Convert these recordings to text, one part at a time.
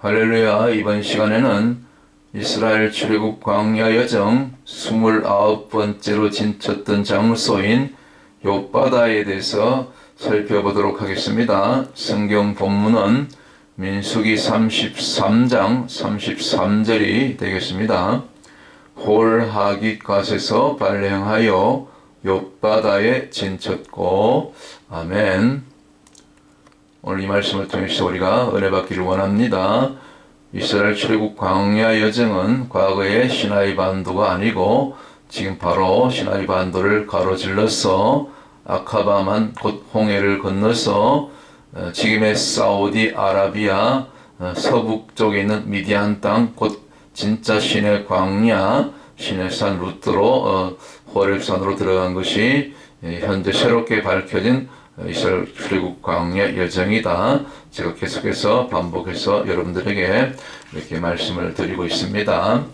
할렐루야. 이번 시간에는 이스라엘 출애굽 광야 여정 29번째로 진쳤던 장소인 욥바다에 대해서 살펴보도록 하겠습니다. 성경 본문은 민수기 33장 33절이 되겠습니다. 홀하깃갓에서 발행하여 욥바다에 진쳤고. 아멘. 오늘 이 말씀을 통해서 우리가 은혜 받기를 원합니다. 이스라엘 출애굽 광야 여정은 과거의 시나이 반도가 아니고 지금 바로 시나이 반도를 가로질러서 아카바만 곧 홍해를 건너서 지금의 사우디아라비아 서북쪽에 있는 미디안 땅 곧 진짜 시내 광야 시내산 루트로 호렙산으로 들어간 것이 현재 새롭게 밝혀진 이스라엘 출애굽 광야 여정이다. 제가 계속해서 반복해서 여러분들에게 이렇게 말씀을 드리고 있습니다.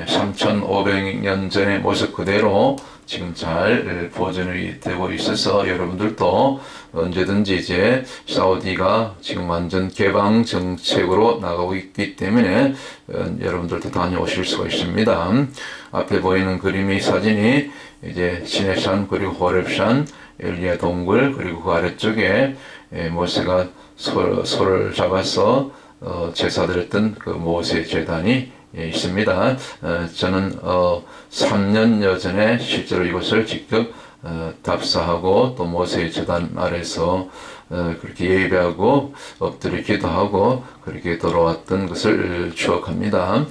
3,500년 전의 모습 그대로 지금 잘 보존이 되고 있어서 여러분들도 언제든지 이제 사우디가 지금 완전 개방 정책으로 나가고 있기 때문에 여러분들도 다녀오실 수가 있습니다. 앞에 보이는 그림이 사진이 이제 시내산 그리고 호렙산 엘리야 동굴 그리고 그 아래쪽에 모세가 소를 잡아서 제사드렸던 그 모세 제단이 있습니다. 저는 3년여 전에 실제로 이곳을 직접 답사하고 또 모세의 제단 아래서 그렇게 예배하고 엎드려 기도하고 그렇게 돌아왔던 것을 추억합니다.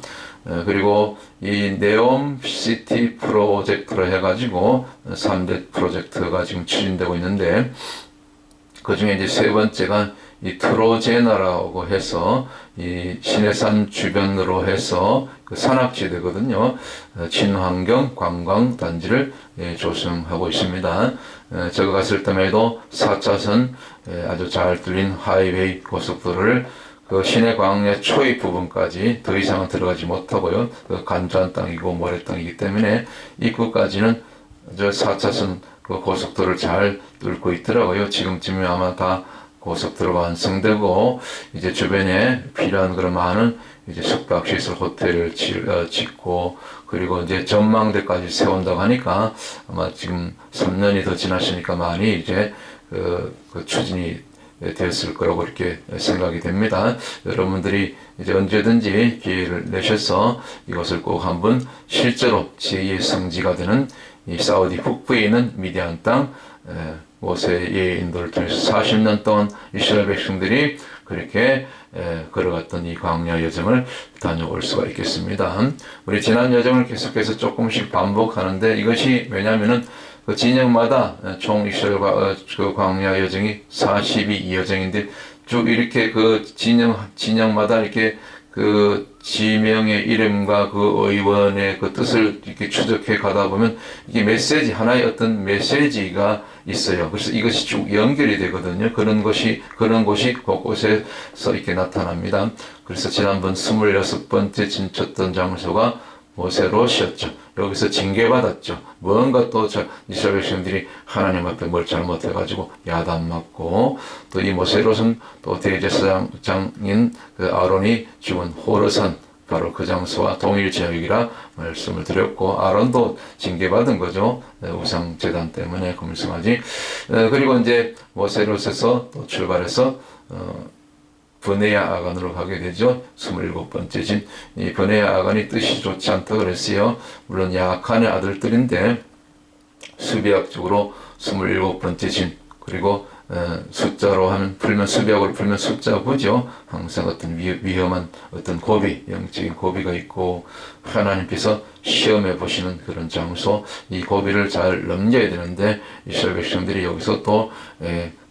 그리고 이 네옴시티 프로젝트로 해가지고 3대 프로젝트가 지금 추진되고 있는데 그 중에 이제 세 번째가 이 트로제나라고 해서 이 시내산 주변으로 해서 그 산악지대거든요. 친환경 관광 단지를 조성하고 있습니다. 제가 갔을 때에도 4차선 아주 잘 뚫린 하이웨이 고속도로를 그 시내 광야 초입 부분까지 더 이상은 들어가지 못하고요. 그 간주한 땅이고 모래 땅이기 때문에 입구까지는 저 4차선 그 고속도로를 잘 뚫고 있더라고요. 지금쯤에 아마 다 고속도로가 완성되고 이제 주변에 필요한 그런 많은 이제 숙박시설 호텔을 짓고 그리고 이제 전망대까지 세운다고 하니까 아마 지금 3년이 더 지났으니까 많이 이제 그 추진이 되었을 거라고 이렇게 생각이 됩니다. 여러분들이 이제 언제든지 기회를 내셔서 이것을 꼭 한번 실제로 제2의 성지가 되는 이 사우디 북부에 있는 미디안 땅 모세의 인도를 통해서 40년 동안 이스라엘 백성들이 그렇게 걸어갔던 이 광야 여정을 다녀올 수가 있겠습니다. 우리 지난 여정을 계속해서 조금씩 반복하는데 이것이 왜냐하면은 그 진영마다 총 이스라엘 그 광야 여정이 42여정인데 쭉 이렇게 그 진영마다 이렇게 그 지명의 이름과 그 의원의 그 뜻을 이렇게 추적해 가다 보면 이게 메시지 하나의 어떤 메시지가 있어요. 그래서 이것이 쭉 연결이 되거든요. 그런 곳이 곳곳에서 이렇게 나타납니다. 그래서 지난번 26번째 진쳤던 장소가 모세롯이었죠. 여기서 징계받았죠. 뭔가 또 이스라엘 백성들이 하나님 앞에 뭘 잘못해가지고 야단 맞고 또 이 모세롯은 또 대제사장인 그 아론이 죽은 호르산 바로 그 장소와 동일 지역이라 말씀을 드렸고 아론도 징계받은 거죠. 우상 재단 때문에 금승하지. 그리고 이제 모세롯에서 또 출발해서 브네야 아간으로 가게 되죠. 27번째 진. 이 브네야 아간이 뜻이 좋지 않다 그랬어요. 물론 야칸의 아들들인데 수비학적으로 27번째 진. 그리고 숫자로 하면 수비학으로 풀면 숫자 9죠. 항상 어떤 위험한 어떤 고비, 영적인 고비가 있고 하나님께서 시험해 보시는 그런 장소, 이 고비를 잘 넘겨야 되는데 이스라엘 백성들이 여기서 또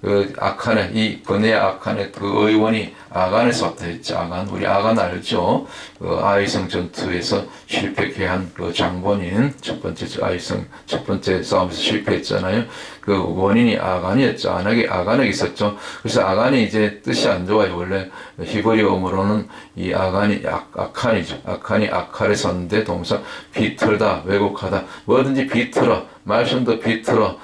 그 아칸의 이 번의 아칸의 그 의원이 아간에서 왔다 했죠. 우리 아간 알죠? 그 아이성 전투에서 실패케 한 그 장본인 첫 번째 싸움에서 실패했잖아요. 그 원인이 아간이었죠. 아간에 있었죠. 그래서 아간이 이제 뜻이 안 좋아요. 원래 히브리어로는 이 아간이 아칸이죠. 아칸이 아칼에 섰는데 동사 비틀다, 왜곡하다, 뭐든지 비틀어 말씀도 비틀어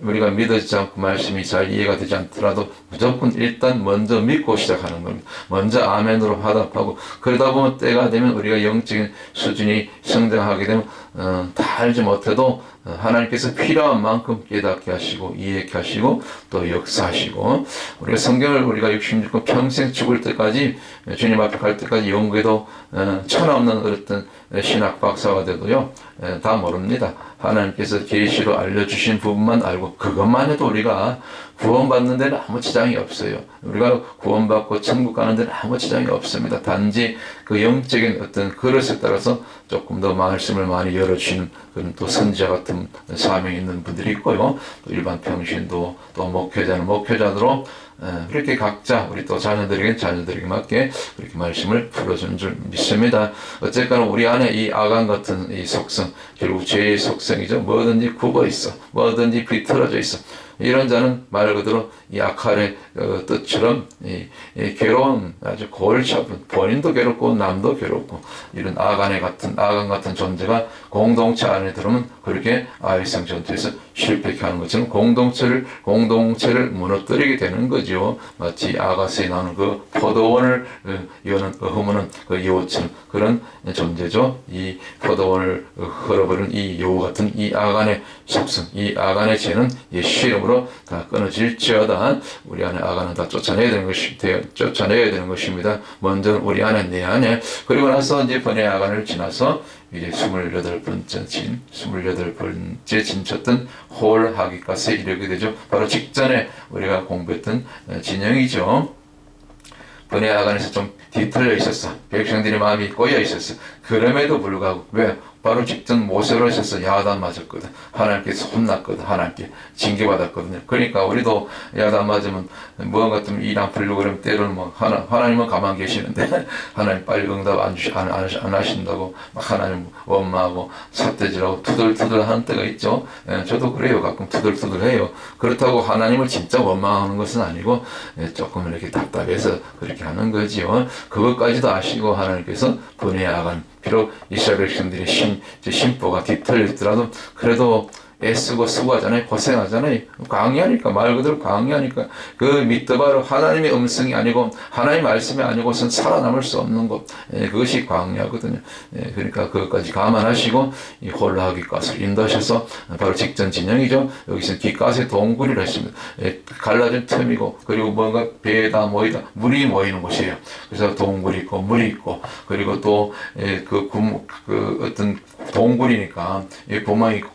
우리가 믿어지지 않고 말씀이 잘 이해가 되지 않더라도 무조건 일단 먼저 믿고 시작하는 겁니다. 먼저 아멘으로 화답하고 그러다 보면 때가 되면 우리가 영적인 수준이 성장하게 되면 다 알지 못해도 하나님께서 필요한 만큼 깨닫게 하시고 이해케 하시고 또 역사하시고 우리가 성경을 우리가 66권 평생 죽을 때까지 주님 앞에 갈 때까지 연구해도 천없는 어떤 신학 박사가 돼도요 다 모릅니다. 하나님께서 계시로 알려주신 부분만 알고 그것만 해도 우리가 구원받는 데는 아무 지장이 없어요. 우리가 구원받고 천국 가는 데는 아무 지장이 없습니다. 단지 그 영적인 어떤 그릇에 따라서 조금 더 말씀을 많이 열어주시는 그런 또 선지자 같은 사명이 있는 분들이 있고요. 또 일반 평신도 또 목회자는 목회자대로 그렇게 각자 우리 또 자녀들에게 맞게 그렇게 말씀을 풀어주는 줄 믿습니다. 어쨌거나 우리 안에 이 아간 같은 이 속성, 결국 죄의 속성이죠. 뭐든지 굽어 있어, 뭐든지 비틀어져 있어. 이런 자는 말 그대로 이 악할의 뜻처럼 이 괴로운 아주 골치 아픈 본인도 괴롭고 남도 괴롭고 이런 아간 같은 존재가 공동체 안에 들어오면 그렇게 아이성 전투에서 실패케 하는 것처럼 공동체를 무너뜨리게 되는 거죠. 마치 아가스에 나오는 그 포도원을 여는 허무는 그 여우처럼 그런 존재죠. 이 포도원을 헐어버리는 이 여우 같은 이 아간의 속성, 이 아간의 죄는 예수 이름으로 다 끊어질지어다. 우리 안에 아간은 다 쫓아내야 되는 것입니다. 먼저 우리 안에 내 안에 그리고 나서 이제 번외 아간을 지나서 이제 28번째 진쳤던 홀 하기까지 이르게 되죠. 바로 직전에 우리가 공부했던 진영이죠. 번외 아간에서 좀 뒤틀려 있었어. 백성들의 마음이 꼬여 있었어. 그럼에도 불구하고 왜? 바로 직전 모세로 있어서 야단 맞았거든. 하나님께서 혼났거든. 하나님께 징계받았거든요. 그러니까 우리도 야단 맞으면 뭔가 좀 일 안 풀리고 그러면 때로는 뭐 하나님은 가만 계시는데 하나님 빨리 응답 안 하신다고 막 하나님 원망하고 삿대질하고 투덜투덜 하는 때가 있죠. 저도 그래요. 가끔 투덜투덜해요. 그렇다고 하나님을 진짜 원망하는 것은 아니고 조금 이렇게 답답해서 그렇게 하는 거지요. 그것까지도 아시고 하나님께서 번외 아간 비록 이스라엘 백성들의 심보가 뒤틀리더라도 그래도 애쓰고 수고하잖아요. 고생하잖아요. 광야니까 말 그대로 광야니까 그 밑더바로 하나님의 음성이 아니고 하나님의 말씀이 아니고선 살아남을 수 없는 것 그것이 광야거든요. 그러니까 그것까지 감안하시고 이 홀라하기가스를 인도하셔서 바로 직전 진영이죠. 여기서 깃가스의 동굴이라 했습니다. 갈라진 틈이고 그리고 뭔가 배에다 모이다 물이 모이는 곳이에요. 그래서 동굴이 있고 물이 있고 그리고 또 그 어떤 동굴이니까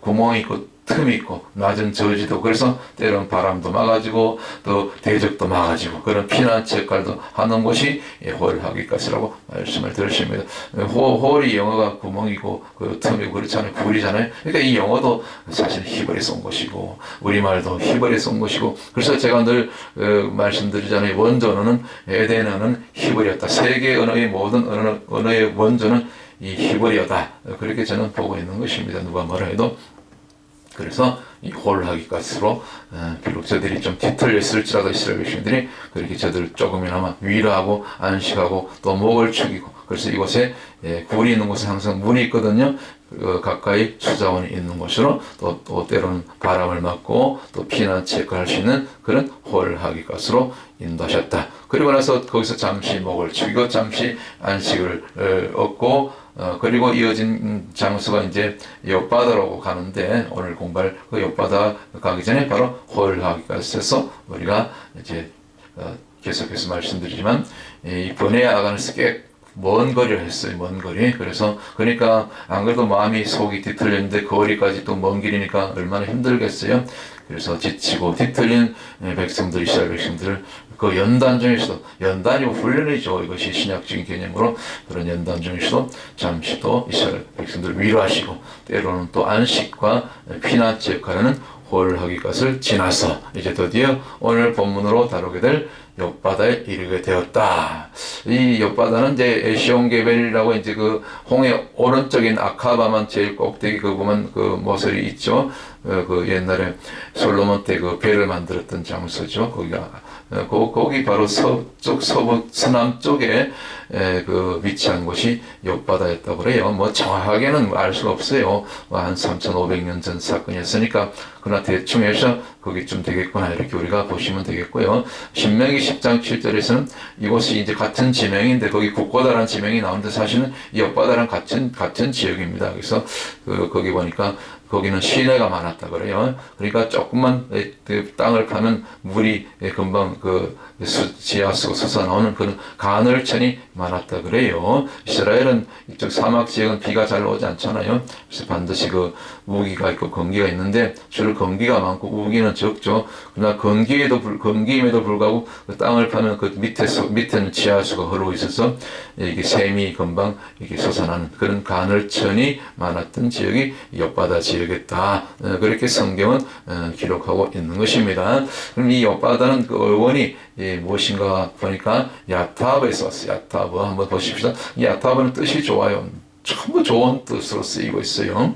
구멍이 있고 틈이 있고 낮은 저지도 그래서 때로는 바람도 막아지고 또 대적도 막아지고 그런 피난처 역할도 하는 곳이 홀하기까지라고 말씀을 들으십니다. 홀이 영어가 구멍이고 그 틈이고 그렇잖아요. 불이잖아요. 그러니까 이 영어도 사실 히브리에서 온 것이고 우리말도 히브리에서 온 것이고 그래서 제가 늘 말씀드리잖아요. 원조 언어는 에덴 언어는 히브리였다. 세계 언어의 모든 언어의 원조는 이 히브리어다. 그렇게 저는 보고 있는 것입니다. 누가 뭐라 해도 그래서 이 홀하기까지로 비록 저들이 좀 뒤틀렸을지라도 이스라엘 백성들이 그렇게 저들을 조금이나마 위로하고 안식하고 또 목을 축이고 그래서 이곳에 굴이 있는 곳에 항상 문이 있거든요. 가까이 수자원이 있는 곳으로 또 때로는 바람을 맞고 또 피난처 역할을 할 수 있는 그런 홀하기까지로 인도하셨다. 그리고 나서 거기서 잠시 목을 축이고 잠시 안식을 얻고 그리고 이어진 장소가 이제 욥바다라고 가는데 오늘 공부할 그 욥바다 가기 전에 바로 홀하기까지 해서 우리가 이제 계속해서 말씀드리지만 이 번외 아간에서 꽤 먼 거리를 했어요. 먼 거리. 그래서 그러니까 안 그래도 마음이 속이 뒤틀렸는데 거리까지 또 먼 길이니까 얼마나 힘들겠어요. 그래서 지치고 뒤틀린 백성들, 이스라엘 백성들을 그 연단 중에서도 연단이 훈련이죠. 이것이 신약적인 개념으로 그런 연단 중에서도 잠시 또 이스라엘 백성들을 위로하시고 때로는 또 안식과 피난처 역할하는 홀하기까지를 지나서 이제 드디어 오늘 본문으로 다루게 될 욥바다에 이르게 되었다. 이 욥바다는 이제 에시온게벨이라고 이제 그 홍해 오른쪽인 아카바만 제일 꼭대기 그 보면 그 모서리 있죠. 그 옛날에 솔로몬 때 그 배를 만들었던 장소죠. 거기가 거기 바로 서남 쪽에 그 위치한 곳이 욥바다였다고 그래요. 뭐 정확하게는 알 수가 없어요. 한 3,500년 전 사건이었으니까 그러나 대충 해서 거기쯤 되겠구나 이렇게 우리가 보시면 되겠고요. 신명기 10장 7절에서는 이곳이 이제 같은 지명인데 거기 국고다라는 지명이 나오는데 사실은 이 욥바다랑 같은 지역입니다. 그래서 거기 보니까 거기는 시내가 많았다 그래요. 그러니까 조금만 그 땅을 파면 물이 금방 지하수가 솟아나오는 그런 가늘천이 많았다 그래요. 이스라엘은 이쪽 사막 지역은 비가 잘 오지 않잖아요. 그래서 반드시 그 우기가 있고 건기가 있는데 주로 건기가 많고 우기는 적죠. 그러나 건기임에도 불구하고 그 땅을 파면 그 밑에는 지하수가 흐르고 있어서 이게 샘이 금방 이렇게 솟아나는 그런 가늘천이 많았던 지역이 욥바다 지역이었다. 그렇게 성경은 기록하고 있는 것입니다. 그럼 이 욥바다는 그 어원이 무엇인가 보니까 야타브에서 왔어요. 야타브 한번 보십시다. 이 야타브는 뜻이 좋아요. 전부 좋은 뜻으로 쓰이고 있어요.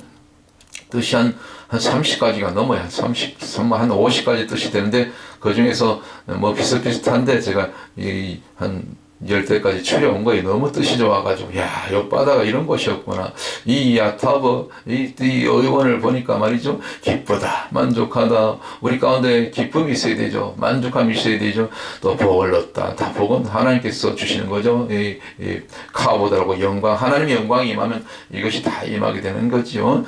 뜻이 한 30가지가 넘어요. 한 50가지 뜻이 되는데 그 중에서 뭐 비슷비슷한데 제가 한 10대까지 추려온 거예요. 너무 뜻이 좋아가지고, 야, 욥바다가 이런 곳이었구나. 이 야타브, 이 의원을 보니까 말이죠. 기쁘다, 만족하다. 우리 가운데 기쁨이 있어야 되죠. 만족함이 있어야 되죠. 또 복을 얻다. 다 복은 하나님께서 주시는 거죠. 카보다라고 영광, 하나님의 영광이 임하면 이것이 다 임하게 되는 거죠.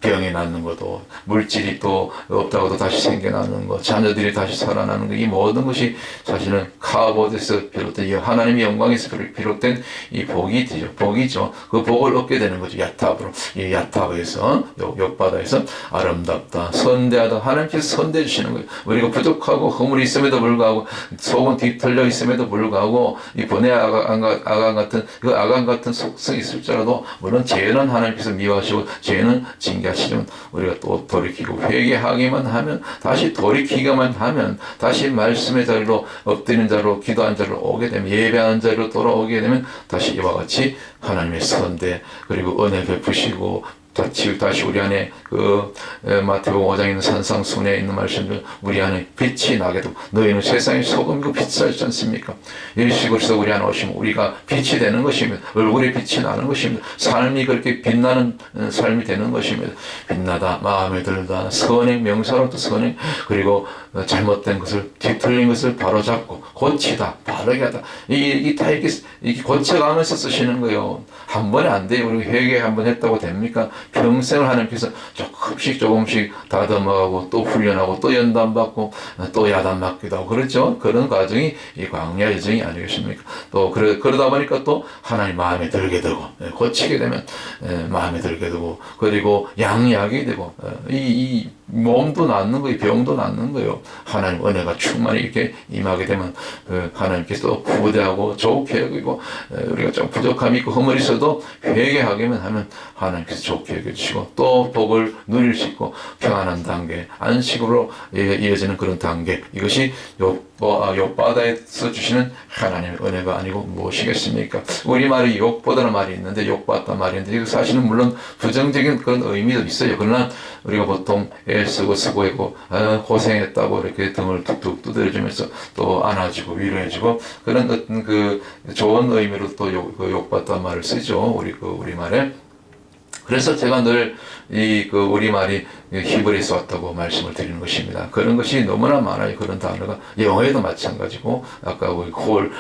병이 낫는 것도, 물질이 또 없다고도 다시 생겨나는 것, 자녀들이 다시 살아나는 것, 이 모든 것이 사실은 카보드에서 비롯된 하나님의 영광에서 비롯된 이 복이죠. 그 복을 얻게 되는 거죠. 야탑으로. 이 야탑에서, 욥바다에서 아름답다, 선대하다. 하나님께서 선대해 주시는 거예요. 우리가 부족하고 허물이 있음에도 불구하고, 속은 뒤틀려 있음에도 불구하고, 이 번뇌 아간 같은 속성이 있을지라도, 물론 죄는 하나님께서 미워하시고, 죄는 징계하시지만, 우리가 또 돌이키고, 회개하기만 하면, 다시 돌이키기만 하면, 다시 말씀의 자리로, 엎드리는 자리로, 기도한 자리로 오게 되면, 예배하는 자리로 돌아오게 되면 다시 이와 같이 하나님의 선대 그리고 은혜 베푸시고 다시 우리 안에 그 마태복음 5장에 있는 산상순에 있는 말씀들 우리 안에 빛이 나게 되고 너희는 세상의 소금이고 빛이지 않습니까? 예수 그리스도 우리 안에 오시면 우리가 빛이 되는 것입니다. 얼굴에 빛이 나는 것입니다. 삶이 그렇게 빛나는 삶이 되는 것입니다. 빛나다, 마음에 들다, 선행, 명사로부터 선행, 그리고 잘못된 것을, 뒤틀린 것을 바로잡고 고치다, 바르게 하다. 이게 다 이렇게 고쳐가면서 쓰시는 거예요. 한 번에 안 돼요. 우리 회개 한 번 했다고 됩니까? 평생을 하나님께서 조금씩 다듬어가고 또 훈련하고 또 연단받고 또 야단맞기도 하고 그렇죠. 그런 과정이 이 광야 여정이 아니겠습니까? 또 그러다 보니까 또 하나님 마음에 들게 되고 고치게 되면 마음에 들게 되고 그리고 양약이 되고 이 몸도 낫는 거예요. 병도 낫는 거예요. 하나님 은혜가 충만히 이렇게 임하게 되면 하나님께서 후대하고 좋게 여기고 우리가 좀 부족함이 있고 허물이 있어도 회개하기만 하면 하나님께서 좋게 여겨주시고 또 복을 누릴 수 있고 평안한 단계, 안식으로 이어지는 그런 단계, 이것이 욥바다에서 주시는 하나님의 은혜가 아니고 무엇이겠습니까? 우리말이 욕보다는 말이 있는데 욕받다 말인데 이거 사실은 물론 부정적인 그런 의미도 있어요. 그러나 우리가 보통 애쓰고 수고했고 고생했다고 이렇게 등을 툭툭 두드려주면서 또 안아주고 위로해주고 그런 어떤 그 좋은 의미로 또 욕받다 말을 쓰죠. 우리말에. 그래서 제가 늘 그 우리말이 히브리에서 왔다고 말씀을 드리는 것입니다. 그런 것이 너무나 많아요. 그런 단어가. 영어에도 마찬가지고, 아까 우리 홀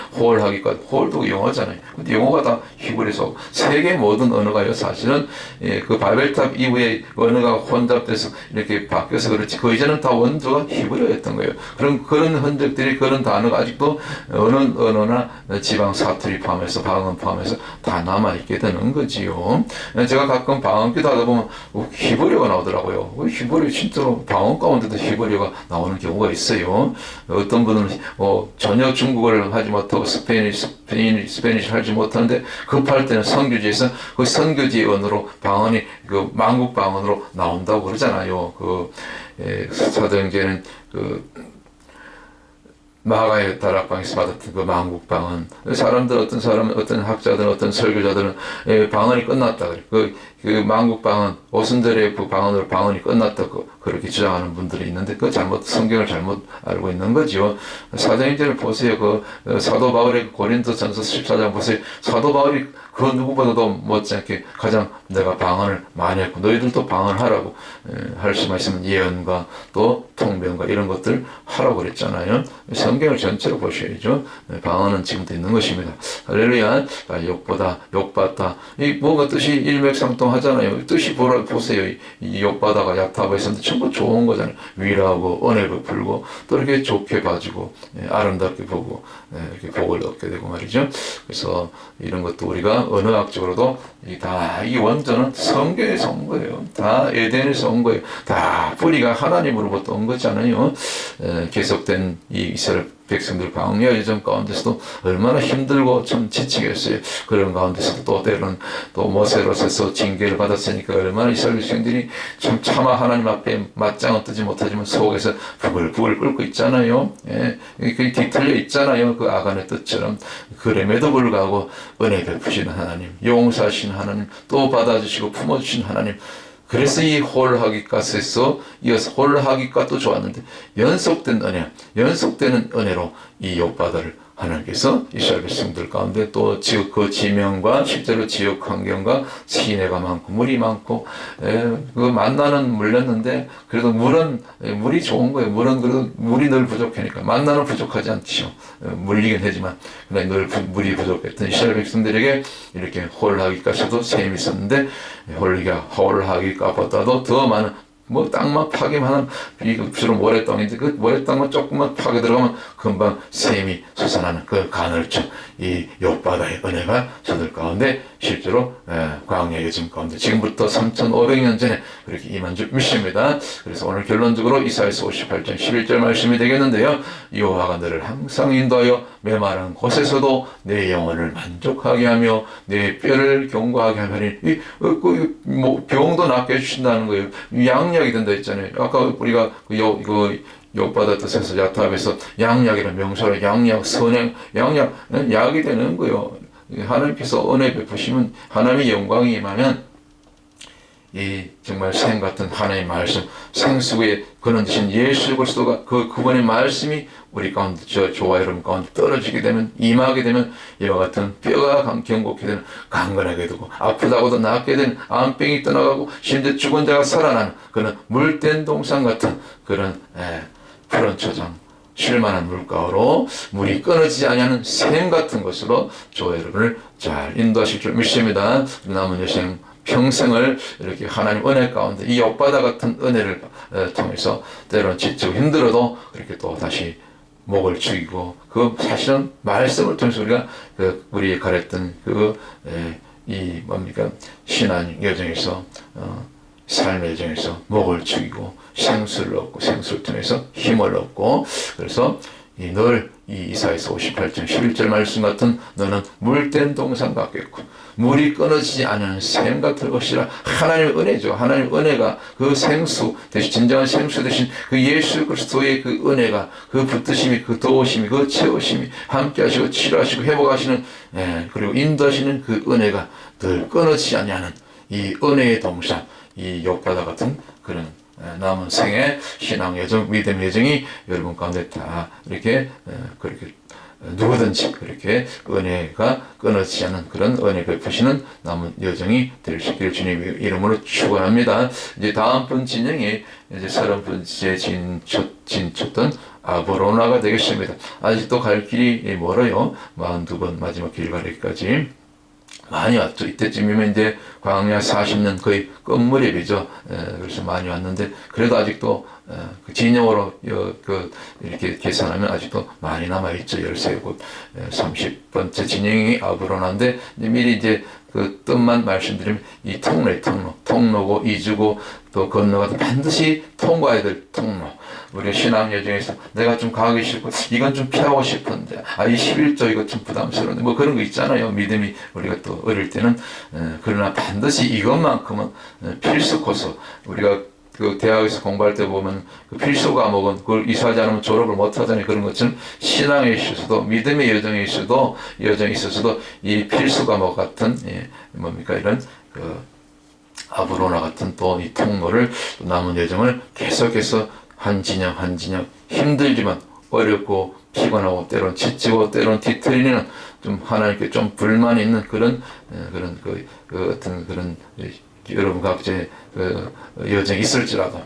하기까지, 홀도 영어잖아요. 근데 영어가 다 히브리에서 세계 모든 언어가요. 사실은, 그 바벨탑 이후에 언어가 혼잡돼서 이렇게 바뀌어서 그렇지. 그 이전은 다 원조가 히브리어였던 거예요. 그런 흔적들이, 그런 단어가 아직도 어느 언어나 지방 사투리 포함해서, 방언 포함해서 다 남아있게 되는 거지요. 제가 가끔 방언기도 하다 보면, 히브리어가 나오더라고요. 히브리어 진짜로 방언 가운데도 히브리어가 나오는 경우가 있어요. 어떤 분은 전혀 중국어를 하지 못하고 스페니쉬를 하지 못하는데 급할 때는 선교지에서 그 선교지 언어로 방언이 그 만국 방언으로 나온다고 그러잖아요. 사도행전은 마가의 다락방에서 받았던 그 만국방언, 사람들 어떤 사람, 어떤 학자들, 어떤 설교자들은 방언이 끝났다 그래. 그 만국방언, 오순절의 그 방언으로 방언이 끝났다고 그렇게 주장하는 분들이 있는데 그 성경을 잘못 알고 있는 거죠. 사도행전을 보세요. 사도 바울의 고린도전서 14장 보세요. 사도 바울이 그 누구보다도 못지않게 가장 내가 방언을 많이 했고 너희들도 방언을 하라고 할 수만 있으면 예언과 또 통변과 이런 것들 하라고 그랬잖아요. 성경을 전체로 보셔야죠. 방언은 지금도 있는 것입니다. 할렐루야. 욕보다 욕받다. 이 뭐가 뜻이 일맥상통하잖아요. 뜻이 보세요. 이 욕받아가 야타바에서는 전부 좋은 거잖아요. 위로하고 은혜 베풀고 또 이렇게 좋게 봐주고 아름답게 보고 이렇게 복을 얻게 되고 말이죠. 그래서 이런 것도 우리가 언어학적으로도 이 원전은 성경에서 온 거예요. 다 에덴에서 온 거예요. 다 뿌리가 하나님으로부터 온 거잖아요. 계속된 이 이스라엘 백성들 광야 여정 가운데서도 얼마나 힘들고 참 지치겠어요. 그런 가운데서도 또 때로는 또 모세로서 징계를 받았으니까 얼마나 이스라엘 백성들이 참 차마 하나님 앞에 맞짱은 뜨지 못하지만 속에서 부글부글 끓고 있잖아요. 그게 뒤틀려 있잖아요. 그 아간의 뜻처럼. 그럼에도 불구하고 은혜 베푸시는 하나님, 용서하시는 하나님, 또 받아주시고 품어주시는 하나님. 그래서 이 홀하기갓에서 이어서 홀하기갓도 좋았는데 연속된 은혜, 연속되는 은혜로 이 욥바다를 하나님께서 이스라엘 백성들 가운데 또 지역 그 지명과 실제로 지역 환경과 시내가 많고 물이 많고 그 만나는 물렸는데 그래도 물이 좋은 거예요. 물은 그래도 물이 늘 부족하니까 만나는 부족하지 않죠. 물리긴 하지만 그러나 늘 물이 부족했던 이스라엘 백성들에게 이렇게 홀하기갓에도 셈이 있었는데 홀하기갓보다도 더 많은 땅만 파기만 하는 주로 모래땅인데 그 모래땅만 조금만 파게 들어가면 금방 샘이 솟아나는 그 가늘죠. 이 욥바다의 은혜가 저들 가운데 실제로 광야 여정 가운데 지금부터 3,500년 전에 그렇게 임한 줄 믿습니다. 그래서 오늘 결론적으로 이사야서 58장 11절 말씀이 되겠는데요. 여호와가 너를 항상 인도하여 메마른 곳에서도 내 영혼을 만족하게 하며 내 뼈를 견고하게 하면 병도 낫게 해주신다는 거예요. 양약이 된다 했잖아요. 아까 우리가 욥바다 뜻에서 야탑에서 양약이라는 명사로 양약, 선행, 양약, 약이 되는 거예요. 하나님께서 은혜 베푸시면 하나님의 영광이 임하면 이 정말 생 같은 하나님의 말씀, 생수에 그런 되신 예수 그리스도가 그분의 말씀이 우리 가운데 저와 여러분 가운데 떨어지게 되면 임하게 되면 이와 같은 뼈가 견고하게 되는 강건하게 되고 아프다고도 낫게 되는 암병이 떠나가고 심지어 죽은 자가 살아나는 그런 물된 동산 같은 그런 푸른 초장 쉴만한 물가로 물이 끊어지지 않는 샘 같은 것으로 저와 여러분을 잘 인도하실 줄 믿습니다. 남은 여생 평생을 이렇게 하나님 은혜 가운데 이 욥바다 같은 은혜를 통해서 때로는 지치고 힘들어도 그렇게 또 다시 목을 죽이고 그 사실은 말씀을 통해서 우리가 우리 가렸던 이 뭡니까 신앙 여정에서 삶의 여정에서 목을 죽이고 생수를 얻고 생수를 통해서 힘을 얻고 그래서 늘 이 이사야서 58장 11절 말씀 같은 너는 물된 동산 같겠고 물이 끊어지지 않는 샘 같을 것이라. 하나님의 은혜죠. 하나님의 은혜가 그 생수 대신 진정한 생수 대신 그 예수 그리스도의 그 은혜가 그 붙드심이 그 도우심이 그 채우심이 함께 하시고 치료하시고 회복하시는 그리고 인도하시는 그 은혜가 늘 끊어지지 않는 이 은혜의 동산 이 욥바다 같은 그런 남은 생의 신앙 여정, 믿음 여정이 여러분 가운데 다 이렇게 그렇게 누구든지 그렇게 은혜가 끊어지지 않는 그런 은혜 베푸시는 남은 여정이 될 수 있기를 주님의 이름으로 축원합니다. 이제 다음 분 진영이 이제 30번째 진쳤던 아브로나가 되겠습니다. 아직도 갈 길이 멀어요. 42번 마지막 길 가기까지. 많이 왔죠. 이때쯤이면 이제 광야 40년 거의 끝무렵이죠. 그래서 많이 왔는데 그래도 아직도 그 진영으로 이렇게 계산하면 아직도 많이 남아있죠. 13곳 30번째 진영이 아브로나인데 미리 이제 그 뜻만 말씀드리면 이 통로고 이주고 또 건너가도 반드시 통과해야 될 통로. 우리 신앙 여정에서 내가 좀 가기 싫고 이건 좀 피하고 싶은데 이 11조 이거 좀 부담스러운데 뭐 그런 거 있잖아요. 믿음이 우리가 또 어릴 때는 그러나 반드시 이것만큼은 필수 코스 우리가 그 대학에서 공부할 때 보면 그 필수 과목은 그걸 이수하지 않으면 졸업을 못 하잖아요. 그런 것처럼 신앙에 있어서도 믿음의 여정에 있어서도 이 필수 과목 같은 뭡니까 이런 그 아브로나 같은 또 이 통로를 또 남은 여정을 계속해서 한 진영 힘들지만 어렵고 피곤하고 때론 지치고 때론 뒤틀리는 좀 하나님께 좀 불만이 있는 그런 어떤 그런 여러분 각자의 그 여정이 있을지라도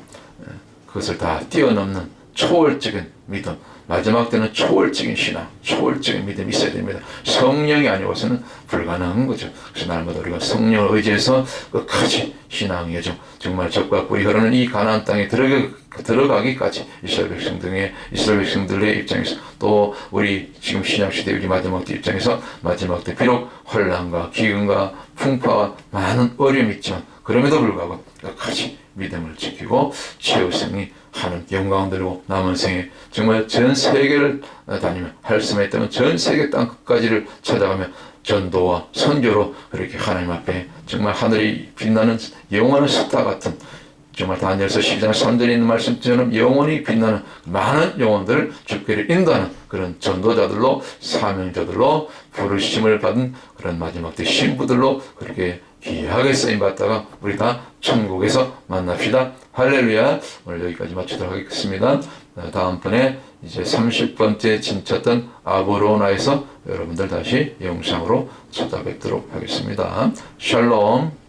그것을 다 뛰어넘는 초월적인 믿음, 마지막 때는 초월적인 신앙, 초월적인 믿음이 있어야 됩니다. 성령이 아니고서는 불가능한 거죠. 그래서 날마다 우리가 성령을 의지해서 끝까지 신앙 여정, 정말 적과 꿀이 흐르는 이 가나안 땅에 들어가기까지 이스라엘 백성들의 입장에서 또 우리 지금 신약시대 우리 마지막 때 입장에서 마지막 때 비록 환난과 기근과 풍파와 많은 어려움이 있지만 그럼에도 불구하고 끝까지 믿음을 지키고 최후생이 하는 영광 들고 남은 생에 정말 전 세계를 다니며 할 수만 있다면 전 세계 땅 끝까지를 찾아가며 전도와 선교로 그렇게 하나님 앞에 정말 하늘이 빛나는 영원한 스타 같은 정말 다니엘서 12장 3절에 있는 말씀처럼 영원히 빛나는 많은 영혼들을 주께를 인도하는 그런 전도자들로 사명자들로 부르심을 받은 그런 마지막 때 신부들로 그렇게 귀하게 쓰임받다가 우리 다 천국에서 만납시다. 할렐루야. 오늘 여기까지 마치도록 하겠습니다. 다음번에 이제 30번째 진쳤던 아브로나에서 여러분들 다시 영상으로 찾아뵙도록 하겠습니다. 샬롬.